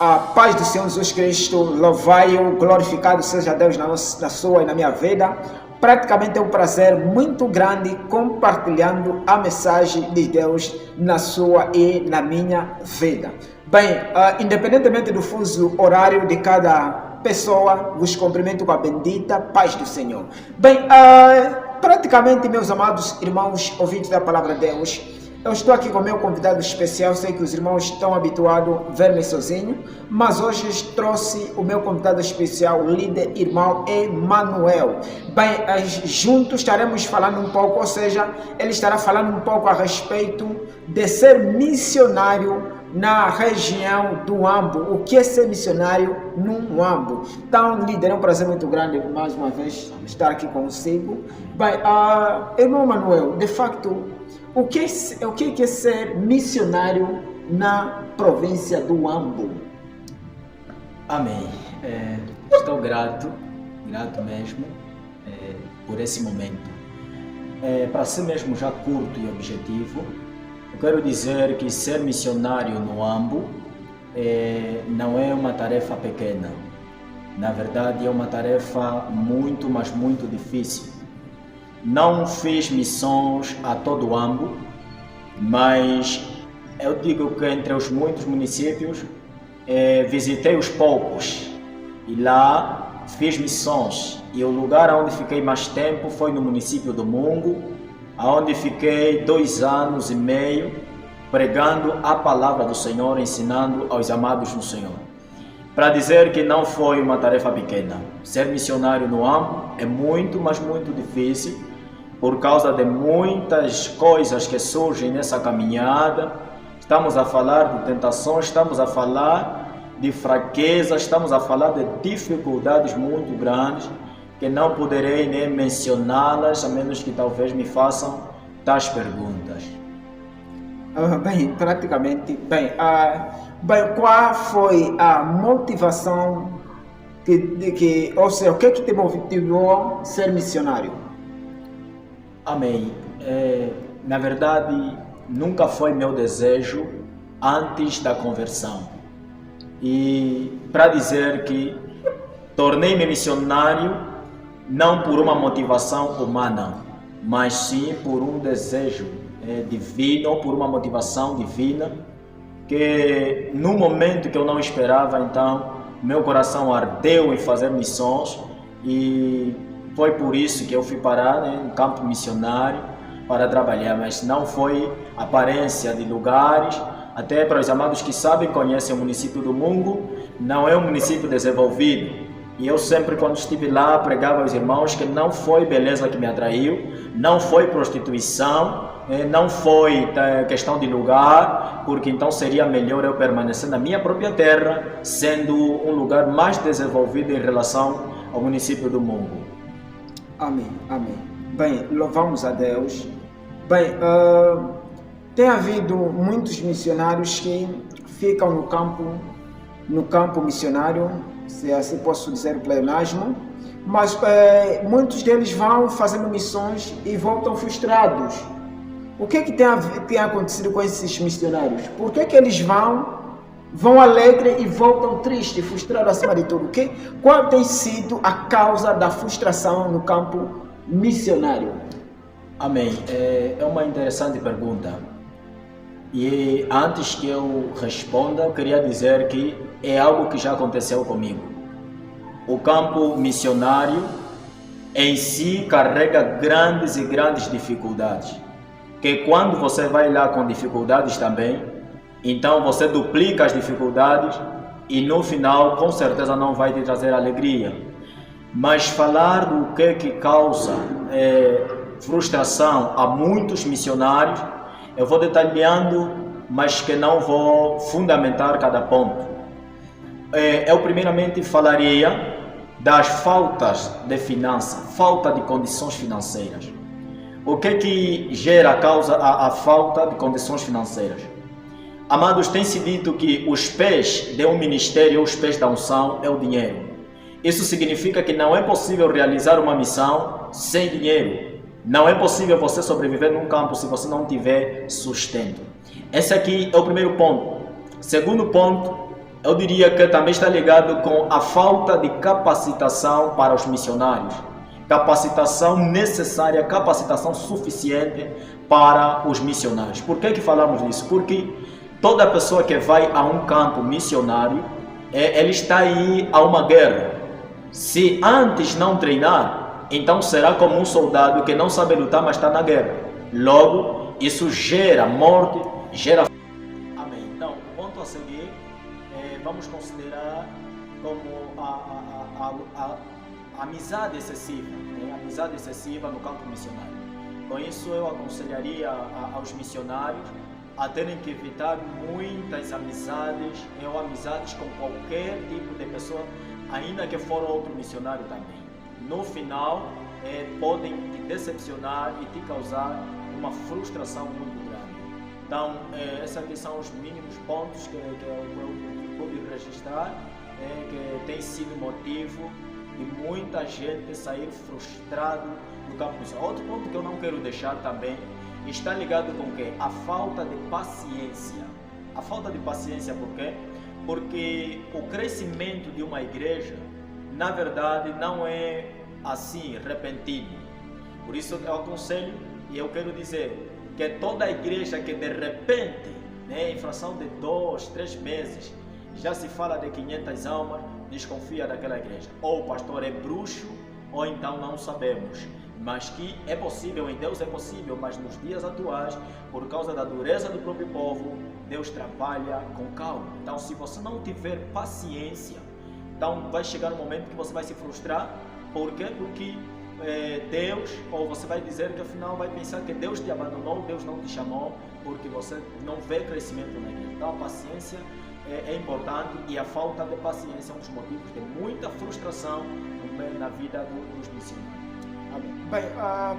A paz do Senhor Jesus Cristo, louvai-o, glorificado seja Deus na sua e na minha vida. Praticamente é um prazer muito grande compartilhando a mensagem de Deus na sua e na minha vida. Bem, independentemente do fuso horário de cada pessoa, vos cumprimento com a bendita paz do Senhor. Bem, praticamente, meus amados irmãos, ouvintes da palavra de Deus, eu estou aqui com o meu convidado especial. Sei que os irmãos estão habituados a ver-me sozinho, mas hoje trouxe o meu convidado especial, o líder irmão Emanuel. Bem, juntos estaremos falando um pouco, ou seja, ele estará falando um pouco a respeito de ser missionário na região do Ambo. O que é ser missionário no Ambo? Então, líder, é um prazer muito grande mais uma vez estar aqui consigo. Bem, irmão Emanuel, de facto, o que é ser missionário na província do Ambo? Amém. Estou grato mesmo por esse momento. Para ser mesmo já curto e objetivo, eu quero dizer que ser missionário no Ambo não é uma tarefa pequena. Na verdade, é uma tarefa muito, mas muito difícil. Não fiz missões a todo o Ambo, mas eu digo que entre os muitos municípios visitei os poucos e lá fiz missões. E o lugar onde fiquei mais tempo foi no município do Mungo, onde fiquei 2 anos e meio pregando a palavra do Senhor, ensinando aos amados do Senhor. Para dizer que não foi uma tarefa pequena. Ser missionário no Ambo é muito, mas muito difícil, por causa de muitas coisas que surgem nessa caminhada. Estamos a falar de tentações, estamos a falar de fraquezas, estamos a falar de dificuldades muito grandes, que não poderei nem mencioná-las, a menos que talvez me façam tais perguntas. Qual foi a motivação, ou seja, o que te motivou a ser missionário? Amém. Na verdade, nunca foi meu desejo antes da conversão. E para dizer que tornei-me missionário não por uma motivação humana, mas sim por um desejo divino, por uma motivação divina, que no momento que eu não esperava, então, meu coração ardeu em fazer missões e foi por isso que eu fui parar no campo missionário para trabalhar, mas não foi aparência de lugares. Até para os amados que sabem, conhecem o município do Mungo, não é um município desenvolvido. E eu sempre, quando estive lá, pregava aos irmãos que não foi beleza que me atraiu, não foi prostituição, não foi questão de lugar, porque então seria melhor eu permanecer na minha própria terra, sendo um lugar mais desenvolvido em relação ao município do Mungo. Amém, amém. Bem, louvamos a Deus. Bem, tem havido muitos missionários que ficam no campo missionário, se assim posso dizer, o pleonasmo, mas muitos deles vão fazendo missões e voltam frustrados. O que tem acontecido com esses missionários? Por que eles vão alegre e voltam triste, frustrado acima de tudo? Qual tem sido a causa da frustração no campo missionário? Amém. É uma interessante pergunta. E antes que eu responda, eu queria dizer que é algo que já aconteceu comigo. O campo missionário em si carrega grandes e grandes dificuldades. Que quando você vai lá com dificuldades também, então você duplica as dificuldades e no final com certeza não vai te trazer alegria. Mas falar do que causa frustração a muitos missionários, eu vou detalhando, mas que não vou fundamentar cada ponto. Eu primeiramente falaria das faltas de finanças, falta de condições financeiras. O que gera a falta de condições financeiras? Amados, tem-se dito que os pés de um ministério, os pés da unção, é o dinheiro. Isso significa que não é possível realizar uma missão sem dinheiro. Não é possível você sobreviver num campo se você não tiver sustento. Esse aqui é o primeiro ponto. Segundo ponto, Eu diria que também está ligado com a falta de capacitação para os missionários. Capacitação necessária, capacitação suficiente para os missionários. Por que falamos disso? Porque toda pessoa que vai a um campo missionário, ele está aí a uma guerra. Se antes não treinar, então será como um soldado que não sabe lutar, mas está na guerra. Logo, isso gera morte, gera... Amém. Então, o ponto a seguir, vamos considerar como a amizade excessiva, a amizade excessiva no campo missionário. Com isso, eu aconselharia aos missionários a terem que evitar muitas amizades ou amizades com qualquer tipo de pessoa, ainda que for outro missionário também. No final, podem te decepcionar e te causar uma frustração muito grande. Então, esses aqui são os mínimos pontos que eu pude registrar, que tem sido motivo de muita gente sair frustrado no campo missionário. Outro ponto que eu não quero deixar também está ligado com o quê? A falta de paciência. A falta de paciência por quê? Porque o crescimento de uma igreja, na verdade, não é assim, repentino. Por isso eu aconselho e eu quero dizer que toda igreja que de repente, em fração de 2, 3 meses, já se fala de 500 almas, desconfia daquela igreja. Ou o pastor é bruxo, ou então não sabemos. Mas que é possível, em Deus é possível, mas nos dias atuais, por causa da dureza do próprio povo, Deus trabalha com calma. Então, se você não tiver paciência, então vai chegar um momento que você vai se frustrar. Por quê? Porque Deus, ou você vai dizer que afinal vai pensar que Deus te abandonou, Deus não te chamou, porque você não vê crescimento na igreja. Então, a paciência é importante, e a falta de paciência é um dos motivos de muita frustração na vida dos missionários. Bem,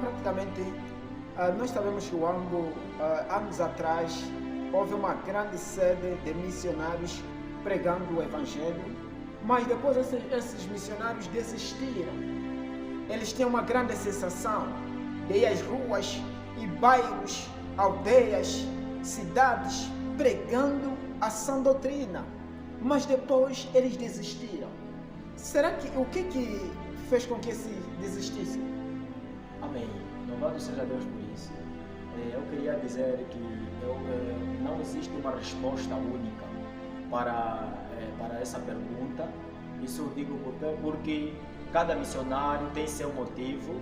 praticamente nós sabemos que anos atrás houve uma grande sede de missionários pregando o Evangelho, mas depois esses missionários desistiram. Eles tinham uma grande sensação de ir às ruas e bairros, aldeias, cidades, pregando a sã doutrina, mas depois eles desistiram. Será que o que fez com que se desistissem? Amém. Louvado seja Deus por isso. Eu queria dizer que não existe uma resposta única para essa pergunta. Isso eu digo porque cada missionário tem seu motivo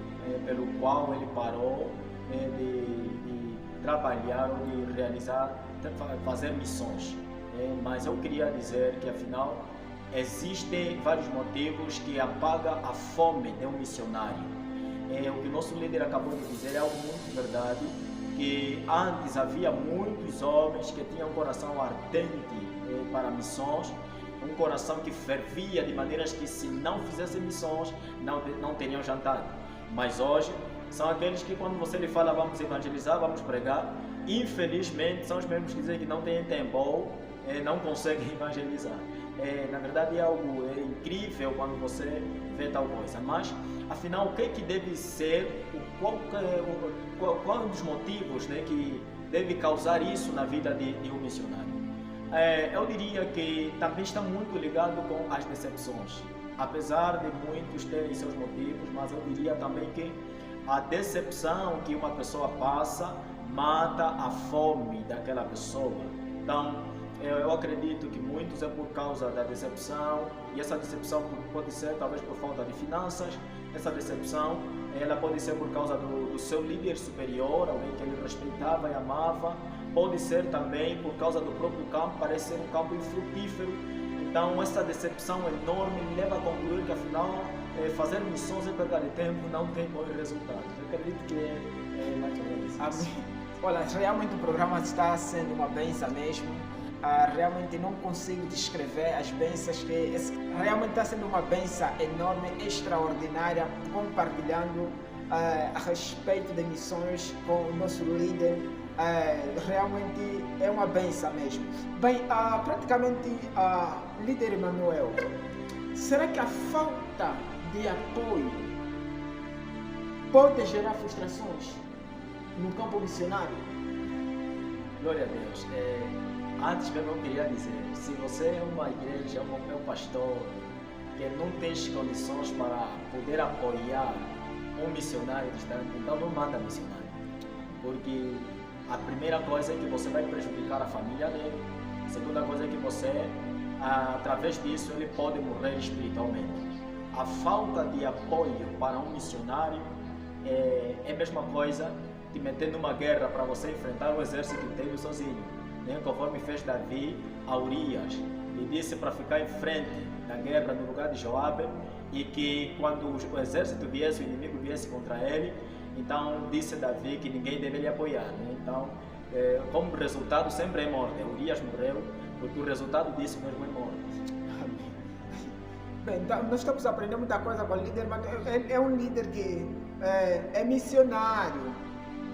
pelo qual ele parou de trabalhar ou de realizar, fazer missões. Mas eu queria dizer que afinal existem vários motivos que apagam a fome de um missionário. O que o nosso líder acabou de dizer é algo muito verdade, que antes havia muitos homens que tinham um coração ardente para missões, um coração que fervia de maneiras que, se não fizessem missões, não teriam jantado. Mas hoje são aqueles que, quando você lhe fala vamos evangelizar, vamos pregar, infelizmente são os mesmos que dizem que não têm tempo ou não conseguem evangelizar. Na verdade é algo incrível quando você vê tal coisa, mas afinal o que deve ser, qual é um dos motivos que deve causar isso na vida de um missionário? Eu diria que também está muito ligado com as decepções, apesar de muitos terem seus motivos, mas eu diria também que a decepção que uma pessoa passa mata a fome daquela pessoa. Então, eu acredito que muitos é por causa da decepção, e essa decepção pode ser talvez por falta de finanças, essa decepção ela pode ser por causa do seu líder superior, alguém que ele respeitava e amava, pode ser também por causa do próprio campo, parece ser um campo infrutífero. Então essa decepção enorme leva a concluir que afinal fazer missões é perda de tempo, não tem bons resultados. Eu acredito que é mais ou menos isso. Amém. Olha, realmente o programa está sendo uma bênção mesmo. Realmente não consigo descrever as bênçãos que realmente está sendo uma bênção enorme, extraordinária, compartilhando a respeito de missões com o nosso líder. Realmente é uma bênção mesmo. Bem, praticamente, líder Emanuel, será que a falta de apoio pode gerar frustrações no campo missionário? Glória a Deus. Antes mesmo eu queria dizer, se você é uma igreja, é um pastor, que não tem condições para poder apoiar um missionário distante, então não manda missionário. Porque a primeira coisa é que você vai prejudicar a família dele. A segunda coisa é que você, através disso, ele pode morrer espiritualmente. A falta de apoio para um missionário é a mesma coisa que meter numa guerra para você enfrentar o exército inteiro sozinho. Né? Conforme fez Davi a Urias, e disse para ficar em frente da guerra no lugar de Joabe, e que quando o exército viesse, o inimigo viesse contra ele, então disse Davi que ninguém deveria apoiar. Né? Então, como resultado sempre é morte. Urias morreu porque o resultado disso mesmo é morte. Bem, então, nós estamos aprendendo muita coisa com o líder, mas ele é um líder que é missionário.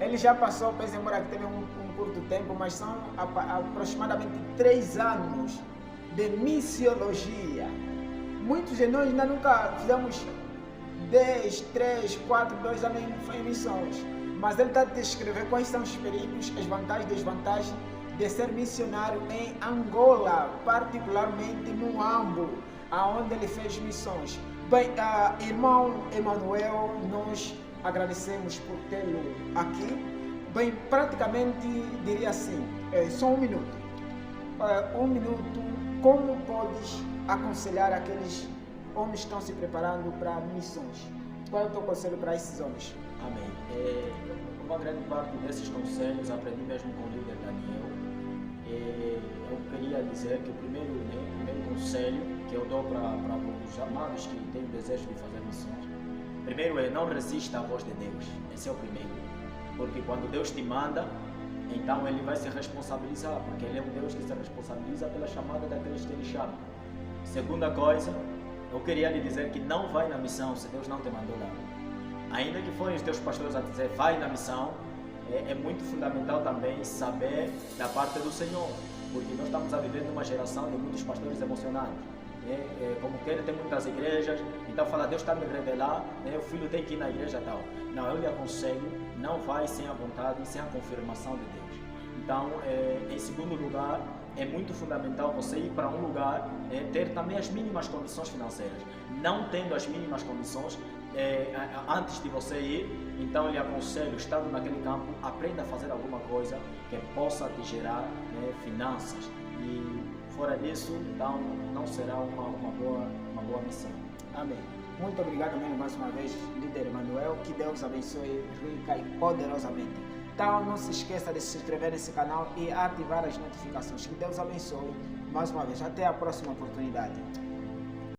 Ele já passou, penso embora que teve um curto tempo, mas são aproximadamente 3 anos de missiologia. Muitos de nós ainda nunca fizemos 10, 3, 4, 2 anos em missões. Mas ele está a descrever quais são os perigos, as vantagens e desvantagens de ser missionário em Angola, particularmente no Ambo, aonde ele fez missões. Bem, irmão Emanuel, nós agradecemos por tê-lo aqui. Bem, praticamente diria assim, só um minuto. Como podes aconselhar aqueles homens que estão se preparando para missões? Qual é o teu conselho para esses homens? Amém. Uma grande parte desses conselhos aprendi mesmo com o líder Daniel. Eu queria dizer que o primeiro conselho que eu dou para os amados que têm o desejo de fazer missões, primeiro é: não resista à voz de Deus. Esse é o primeiro, porque quando Deus te manda, então Ele vai se responsabilizar, porque Ele é um Deus que se responsabiliza pela chamada daqueles que Ele chama. Segunda coisa, eu queria lhe dizer que não vai na missão se Deus não te mandou lá. Ainda que forem os teus pastores a dizer vai na missão, é muito fundamental também saber da parte do Senhor, porque nós estamos a viver numa geração de muitos pastores emocionados. Como querem ter muitas igrejas, então fala: Deus está me revelar, o filho tem que ir na igreja tal. Não, eu lhe aconselho, não vai sem a vontade e sem a confirmação de Deus. Então, em segundo lugar, é muito fundamental você ir para um lugar, ter também as mínimas condições financeiras. Não tendo as mínimas condições, antes de você ir, então eu lhe aconselho, estando naquele campo, aprenda a fazer alguma coisa que possa te gerar finanças. E fora disso, então não será uma boa missão. Amém. Muito obrigado mesmo mais uma vez, líder Emanuel. Que Deus abençoe rica e poderosamente. Então não se esqueça de se inscrever nesse canal e ativar as notificações. Que Deus abençoe mais uma vez. Até a próxima oportunidade.